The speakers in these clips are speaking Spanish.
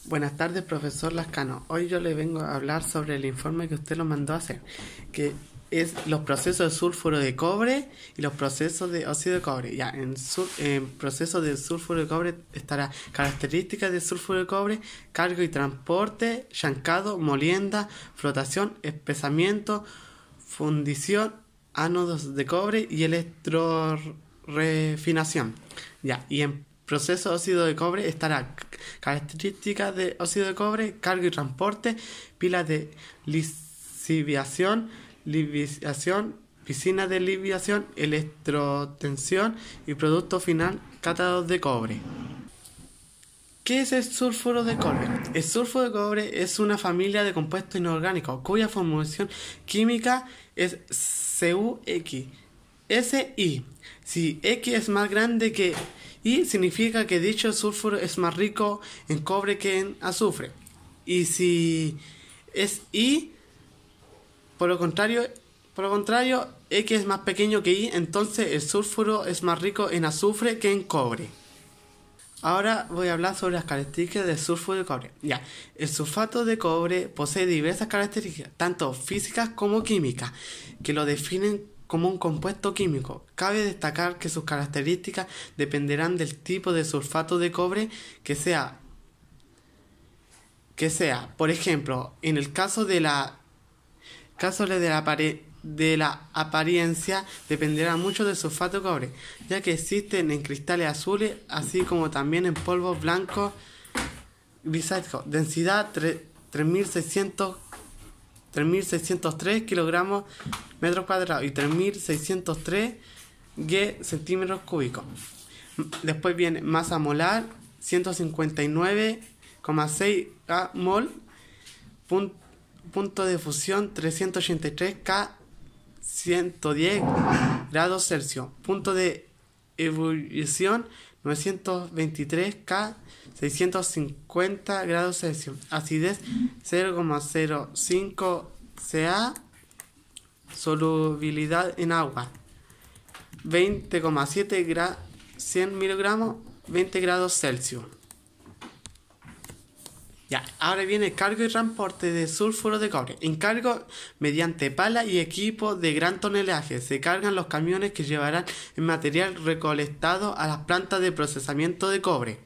Buenas tardes, profesor Lascano. Hoy yo le vengo a hablar sobre el informe que usted lo mandó a hacer, que es los procesos de sulfuro de cobre y los procesos de óxido de cobre. Ya, en proceso de sulfuro de cobre estará características del sulfuro de cobre, cargo y transporte, chancado, molienda, flotación, espesamiento, fundición, ánodos de cobre y electrorefinación. Ya, y en proceso de óxido de cobre estará características de óxido de cobre, cargo y transporte, pilas de lixiviación, piscina de lixiviación, electrotensión y producto final, cátodos de cobre. ¿Qué es el sulfuro de cobre? El sulfuro de cobre es una familia de compuestos inorgánicos cuya formulación química es CuX. Si X es más grande que Y, significa que dicho sulfuro es más rico en cobre que en azufre. Y si es Y, por lo contrario, X es más pequeño que Y, entonces el sulfuro es más rico en azufre que en cobre. Ahora voy a hablar sobre las características del sulfuro de cobre. Ya, el sulfato de cobre posee diversas características, tanto físicas como químicas, que lo definen como un compuesto químico. Cabe destacar que sus características dependerán del tipo de sulfato de cobre que sea. Por ejemplo, en el caso de la apariencia dependerá mucho del sulfato de cobre, ya que existen en cristales azules, así como también en polvos blancos grisáceos. Densidad 3.603 kilogramos metros cuadrados y 3.603 G centímetros cúbicos. Después viene masa molar 159,6 K mol, punto de fusión 383 K 110 grados Celsius, punto de ebullición 923 K 650 grados Celsius, acidez 0,05 Ca, solubilidad en agua 20,7 100 miligramos 20 grados Celsius. Ya, ahora viene el cargo y transporte de sulfuro de cobre. En cargo, mediante pala y equipo de gran tonelaje, se cargan los camiones que llevarán el material recolectado a las plantas de procesamiento de cobre.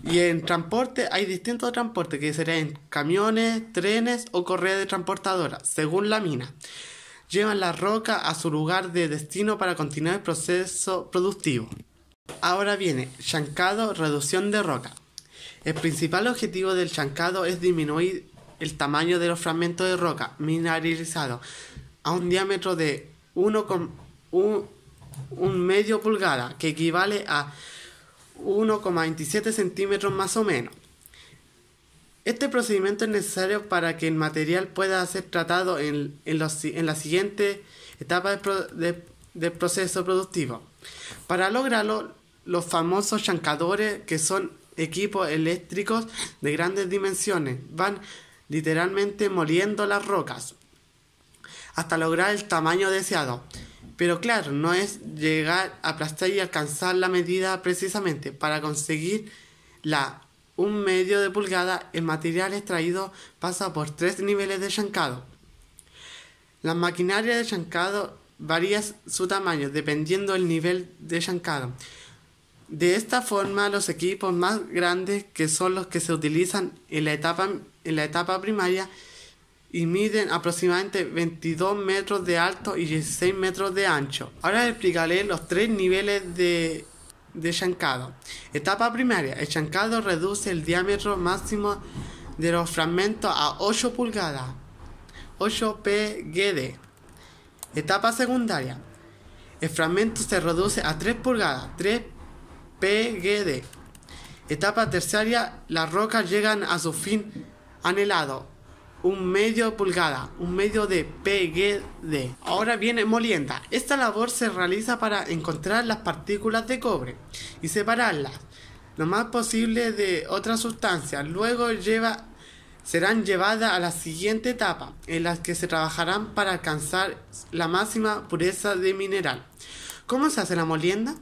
Y en transporte hay distintos transportes que serán en camiones, trenes o correas de transportadoras, según la mina. Llevan la roca a su lugar de destino para continuar el proceso productivo. Ahora viene chancado, reducción de roca. El principal objetivo del chancado es disminuir el tamaño de los fragmentos de roca mineralizados a un diámetro de 1,1 pulgada, que equivale a 1,27 centímetros más o menos. Este procedimiento es necesario para que el material pueda ser tratado en la siguiente etapa del proceso productivo. Para lograrlo, los famosos chancadores, que son equipos eléctricos de grandes dimensiones, van literalmente moliendo las rocas hasta lograr el tamaño deseado. Pero claro, no es llegar a aplastar y alcanzar la medida precisamente. Para conseguir la 1/2 pulgada, el material extraído pasa por 3 niveles de chancado. La maquinaria de chancado varía su tamaño dependiendo del nivel de chancado. De esta forma, los equipos más grandes, que son los que se utilizan en la etapa primaria, y miden aproximadamente 22 metros de alto y 16 metros de ancho. Ahora explicaré los 3 niveles de chancado. Etapa primaria. El chancado reduce el diámetro máximo de los fragmentos a 8 pulgadas, 8 pgd. Etapa secundaria. El fragmento se reduce a 3 pulgadas, 3 pgd. Etapa terciaria. Las rocas llegan a su fin anhelado, 1/2 pulgada, 1/2 de pgd. Ahora viene molienda. Esta labor se realiza para encontrar las partículas de cobre y separarlas lo más posible de otras sustancias. Luego serán llevadas a la siguiente etapa, en la que se trabajarán para alcanzar la máxima pureza de mineral. ¿Cómo se hace la molienda?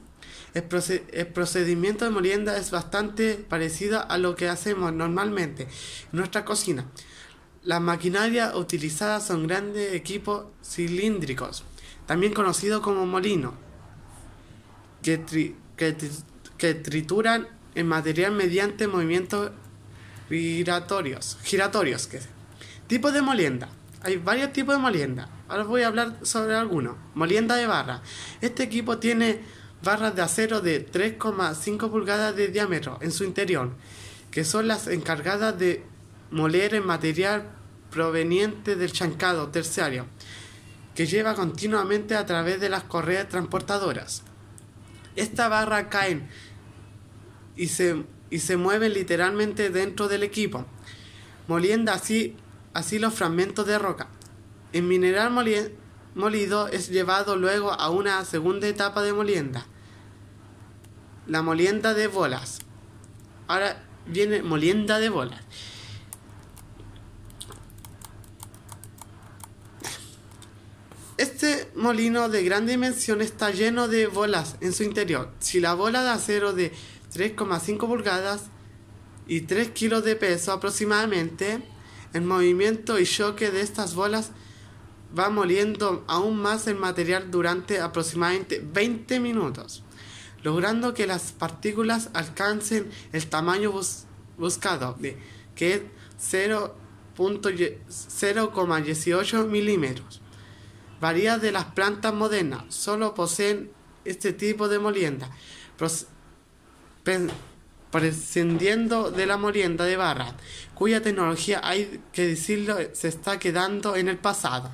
El procedimiento de molienda es bastante parecido a lo que hacemos normalmente en nuestra cocina. Las maquinarias utilizadas son grandes equipos cilíndricos, también conocidos como molinos, que trituran el material mediante movimientos giratorios. Tipos de molienda. Hay varios tipos de molienda. Ahora voy a hablar sobre algunos. Molienda de barra. Este equipo tiene barras de acero de 3,5 pulgadas de diámetro en su interior, que son las encargadas de moler el material proveniente del chancado terciario, que lleva continuamente a través de las correas transportadoras. Esta barra caen y se mueven literalmente dentro del equipo, moliendo así los fragmentos de roca. El mineral molido es llevado luego a una segunda etapa de molienda, la molienda de bolas. Ahora viene molienda de bolas. Este molino de gran dimensión está lleno de bolas en su interior. Si la bola de acero de 3,5 pulgadas y 3 kilos de peso aproximadamente, el movimiento y choque de estas bolas va moliendo aún más el material durante aproximadamente 20 minutos, logrando que las partículas alcancen el tamaño buscado, que es 0,18 milímetros. Varias de las plantas modernas solo poseen este tipo de molienda, prescindiendo de la molienda de barra, cuya tecnología, hay que decirlo, se está quedando en el pasado.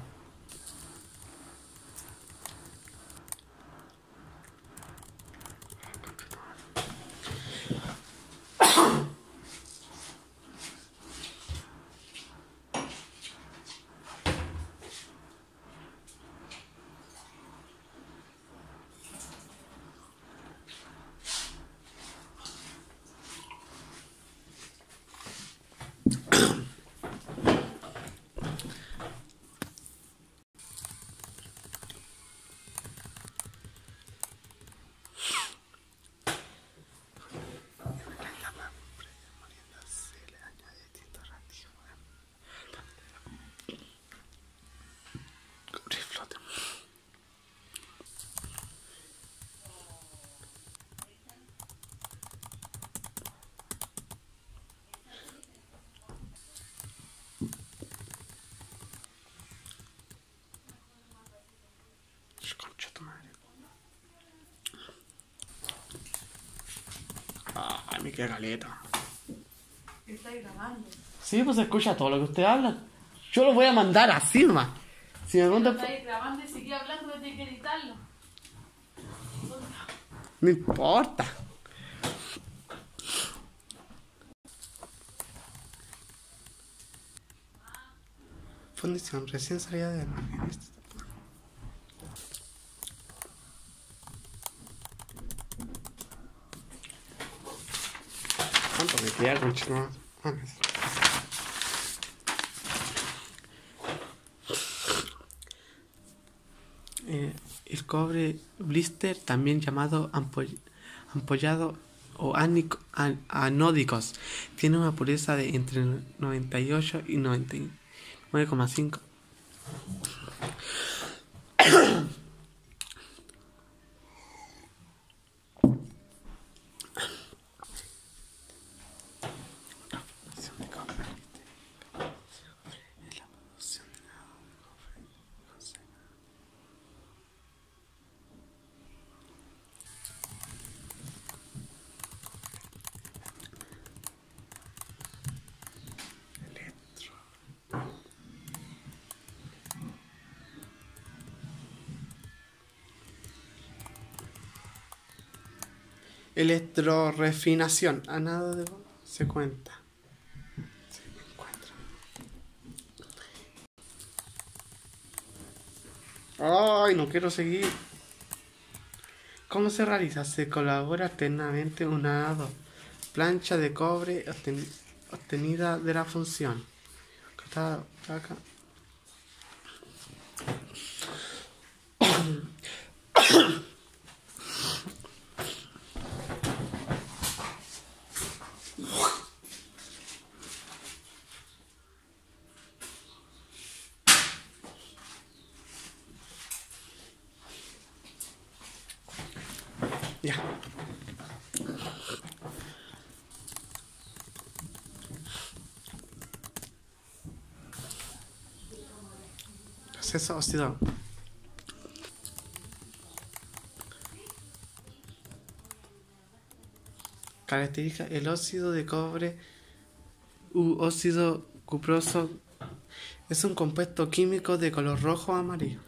Concha tu madre. Ay, me queda caleta. ¿Estáis grabando? Sí, pues se escucha todo lo que usted habla. Yo lo voy a mandar así nomás. Si me preguntan... ¿Estáis grabando y seguís hablando de que editarlo? No importa. Fundición, recién salida de almacén. ¿Cuánto me queda, concha? No. El cobre blister, también llamado ampollado o anódicos, tiene una pureza de entre 98 y 99,5. Electrorefinación. A nada de se cuenta. Se encuentra. Ay, no quiero seguir. ¿Cómo se realiza? Se colabora alternamente una plancha de cobre obtenida de la función. Está acá. proceso oxidador. Característica: el óxido de cobre u óxido cuproso es un compuesto químico de color rojo o amarillo.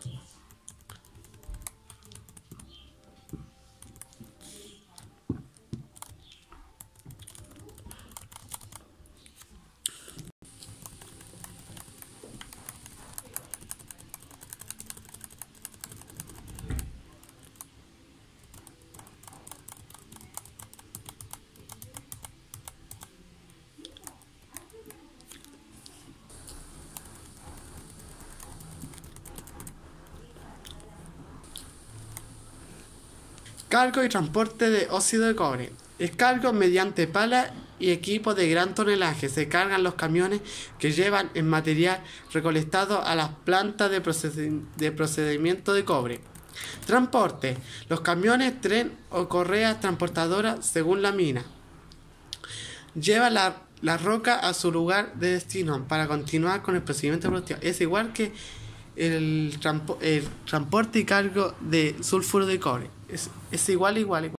Cargo y transporte de óxido de cobre. El cargo mediante pala y equipo de gran tonelaje. Se cargan los camiones que llevan el material recolectado a las plantas de procedimiento de cobre. Transporte. Los camiones, tren o correas transportadoras según la mina. Lleva la roca a su lugar de destino para continuar con el procedimiento productivo. Es igual que el transporte y cargo de sulfuro de cobre. Es igual.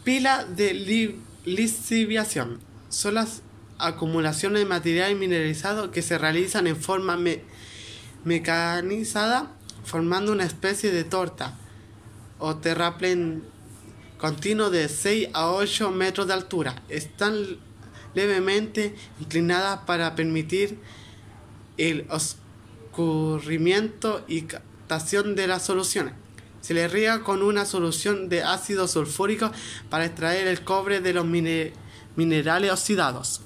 Pila de lixiviación. Son las acumulaciones de material mineralizado que se realizan en forma mecanizada, formando una especie de torta o terraplén continuo de 6 a 8 metros de altura. Están levemente inclinadas para permitir el escurrimiento y captación de las soluciones. Se le riega con una solución de ácido sulfúrico para extraer el cobre de los minerales oxidados.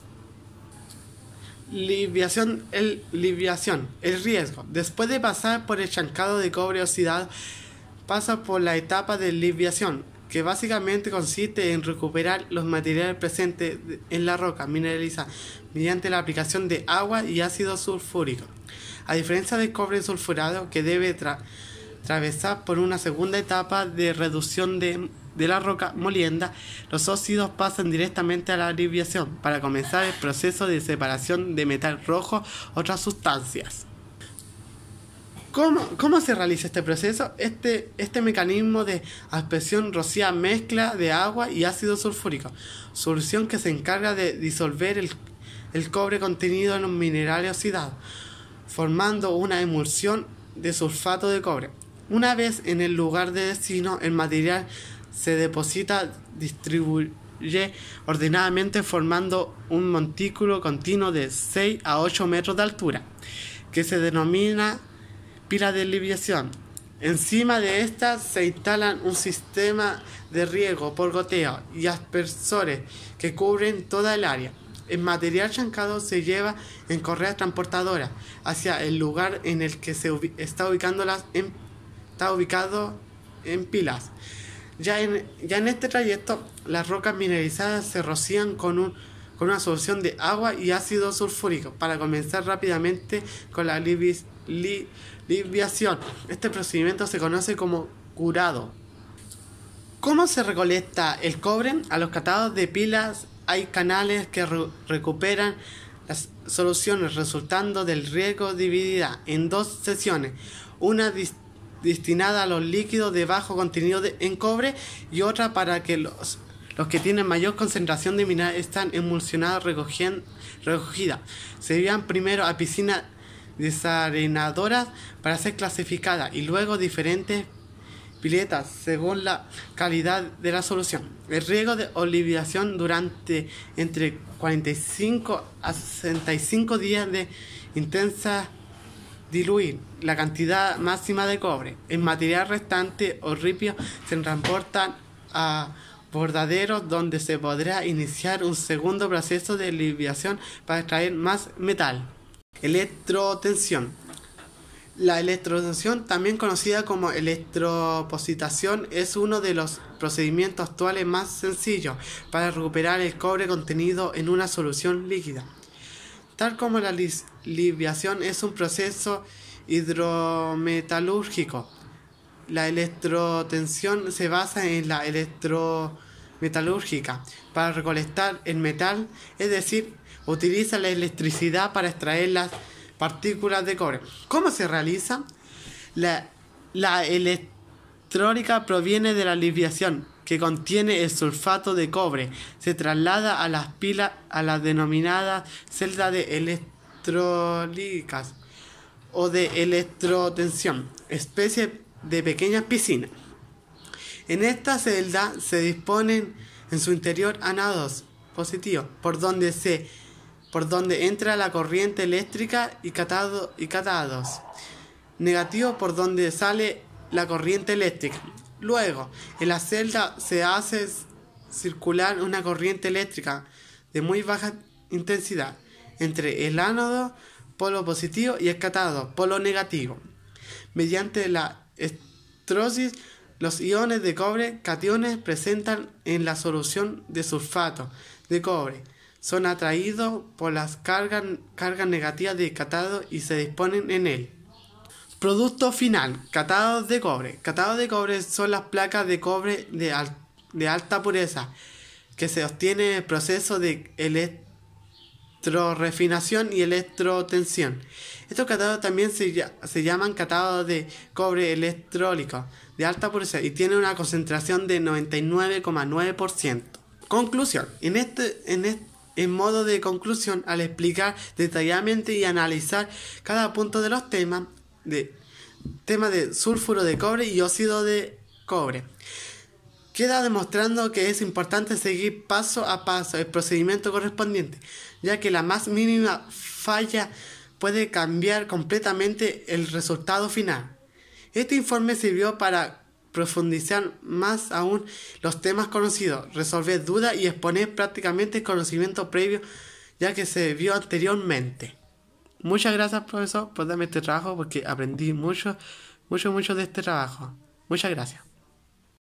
Liviación. El riesgo. Después de pasar por el chancado de cobre oxidado, pasa por la etapa de liviación, que básicamente consiste en recuperar los materiales presentes en la roca mineralizada mediante la aplicación de agua y ácido sulfúrico. A diferencia del cobre sulfurado, que debe atravesar por una segunda etapa de reducción de la roca molienda, los óxidos pasan directamente a la liviación para comenzar el proceso de separación de metal rojo u otras sustancias. ¿Cómo se realiza este proceso? Este mecanismo de aspersión rocía mezcla de agua y ácido sulfúrico, solución que se encarga de disolver el cobre contenido en los minerales oxidados, formando una emulsión de sulfato de cobre. Una vez en el lugar de destino, el material se distribuye ordenadamente formando un montículo continuo de 6 a 8 metros de altura, que se denomina pila de liviación. Encima de estas se instalan un sistema de riego por goteo y aspersores que cubren toda el área. El material chancado se lleva en correas transportadoras hacia el lugar en el que está ubicado en pilas. Ya en este trayecto, las rocas mineralizadas se rocían con una solución de agua y ácido sulfúrico para comenzar rápidamente con la liviación. Este procedimiento se conoce como curado. ¿Cómo se recolecta el cobre? A los catados de pilas hay canales que recuperan las soluciones, resultando del riego dividida en dos secciones, una destinada a los líquidos de bajo contenido en cobre y otra para que los que tienen mayor concentración de mineral están emulsionados recogidas. Se envían primero a piscinas desarenadoras para ser clasificadas y luego diferentes piletas según la calidad de la solución. El riego de liviación durante entre 45 a 65 días de intensa diluir la cantidad máxima de cobre. El material restante o ripio se transportan a bordaderos donde se podrá iniciar un segundo proceso de liviación para extraer más metal. Electrotensión. La electrotensión, también conocida como electropositación, es uno de los procedimientos actuales más sencillos para recuperar el cobre contenido en una solución líquida. Tal como la liviación es un proceso hidrometalúrgico, la electrotensión se basa en la electrometalúrgica para recolectar el metal, es decir, utiliza la electricidad para partículas de cobre. ¿Cómo se realiza? La electrólica proviene de la lixiviación, que contiene el sulfato de cobre. Se traslada a las pilas, a las denominadas celdas de electrolíticas o de electrotensión, especie de pequeñas piscinas. En esta celda se disponen en su interior ánodos positivos, por donde entra la corriente eléctrica, y cátodos negativos, por donde sale la corriente eléctrica. Luego, en la celda se hace circular una corriente eléctrica de muy baja intensidad entre el ánodo, polo positivo, y el cátodo, polo negativo. Mediante la electrosis, los iones de cobre cationes presentan en la solución de sulfato de cobre. Son atraídos por las cargas negativas de cátodo y se disponen en él. Producto final: cátodos de cobre. Cátodos de cobre son las placas de cobre de alta pureza que se obtienen en el proceso de electrorefinación y electrotensión. Estos cátodos también se llaman cátodos de cobre electrólico de alta pureza y tienen una concentración de 99,9%. Conclusión. En modo de conclusión, al explicar detalladamente y analizar cada punto de los temas de sulfuro de cobre y óxido de cobre, queda demostrando que es importante seguir paso a paso el procedimiento correspondiente, ya que la más mínima falla puede cambiar completamente el resultado final. Este informe sirvió para profundizar más aún los temas conocidos, resolver dudas y exponer prácticamente el conocimiento previo ya que se vio anteriormente. Muchas gracias, profesor, por darme este trabajo, porque aprendí mucho de este trabajo. Muchas gracias.